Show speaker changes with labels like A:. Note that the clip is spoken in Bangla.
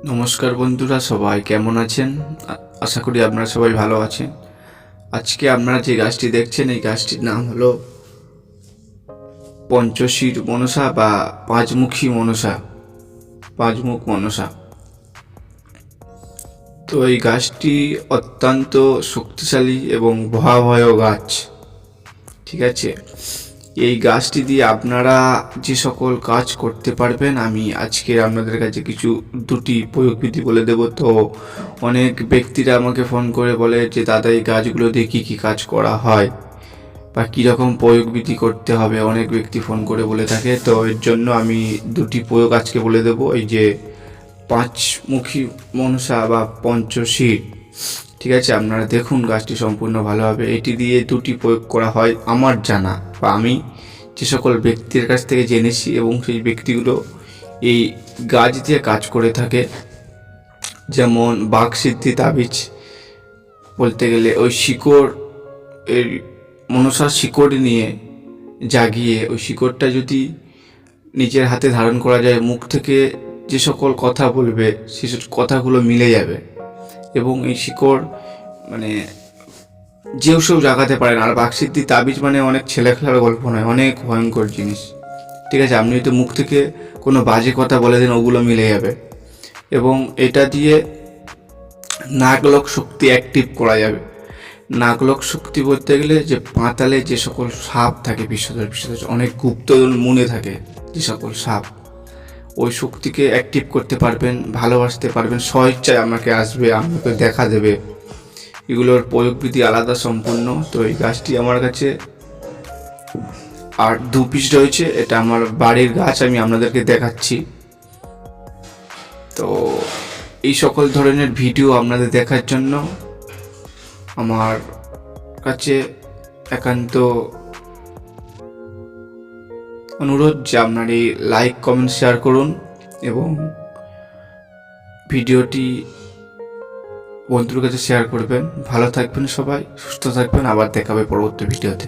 A: নমস্কার বন্ধুরা, সবাই কেমন আছেন? আশা করি আপনারা সবাই ভালো আছেন। আজকে আপনারা যে গাছটি দেখছেন, এই গাছটির নাম হলো পঞ্চশীর মনসা বা পাঁচমুখী মনসা, পাঁচমুখ মনসা। তো এই গাছটি অত্যন্ত শক্তিশালী এবং ভয়াবহ গাছ। ঠিক আছে, এই গাছটি দিয়ে আপনারা যে সকল কাজ করতে পারবেন, আমি আজকে আপনাদের কাছে দুটি প্রয়োগবিধি বলে দেব। তো অনেক ব্যক্তিরা আমাকে ফোন করে বলে যে দাদা, এই গাছগুলো দিয়ে কী কী কাজ করা হয় বা কীরকম প্রয়োগবিধি করতে হবে, অনেক ব্যক্তি ফোন করে বলে থাকে। তো এর জন্য আমি দুটি প্রয়োগ আজকে বলে দেব। এই যে পাঁচমুখী মনসা বা পঞ্চশীর, ঠিক আছে, আপনারা দেখুন গাছটি সম্পূর্ণ ভালোভাবে। এটি দিয়ে দুটি প্রয়োগ করা হয় আমার জানা, বা আমি যে সকল ব্যক্তির কাছ থেকে জেনেছি, এবং সেই ব্যক্তিগুলো এই গাছ দিয়ে কাজ করে থাকে। যেমন বাকসিদ্ধি তাবিজ বলতে গেলে ওই শিকড়, এর মনসার শিকড় নিয়ে জাগিয়ে ওই শিকড়টা যদি নিজের হাতে ধারণ করা যায়, মুখ থেকে যে সকল কথা বলবে সেসব কথাগুলো মিলে যাবে। এবং এই শিকড় মানে যেও সব জাগাতে পারেন। আর বাকসিদ্ধি তাবিজ মানে অনেক ছেলে খেলার গল্প নয়, অনেক ভয়ঙ্কর জিনিস। ঠিক আছে, আপনি যদি মুখ থেকে কোনো বাজে কথা বলে দেন, ওগুলো মিলে যাবে। এবং এটা দিয়ে নাগলক শক্তি অ্যাক্টিভ করা যাবে। নাগলক শক্তি বলতে গেলে যে পাতালে যে সকল সাপ থাকে, বিশেষ অনেক গুপ্ত মনে থাকে যে সকল সাপ, ওই শক্তিকে অ্যাক্টিভ করতে পারবেন, ভালোবাসতে পারবেন, স্বেচ্ছায় আমাকে আসবে, আমাকে দেখা দেবে। এগুলোর প্রয়োগবিধি আলাদা সম্পূর্ণ। তো এই গাছটি আমার কাছে আর 2 পিস রয়েছে। এটা আমার বাড়ির গাছ, আমি আপনাদেরকে দেখাচ্ছি। তো এই সকল ধরনের ভিডিও আপনাদের দেখার জন্য আমার কাছে একান্ত অনুরোধ যে আপনারা লাইক, কমেন্ট, শেয়ার করুন এবং ভিডিওটি বন্ধুর কাছে শেয়ার করবেন। ভালো থাকবেন সবাই, সুস্থ থাকবেন। আবার দেখা হবে পরবর্তী ভিডিওতে।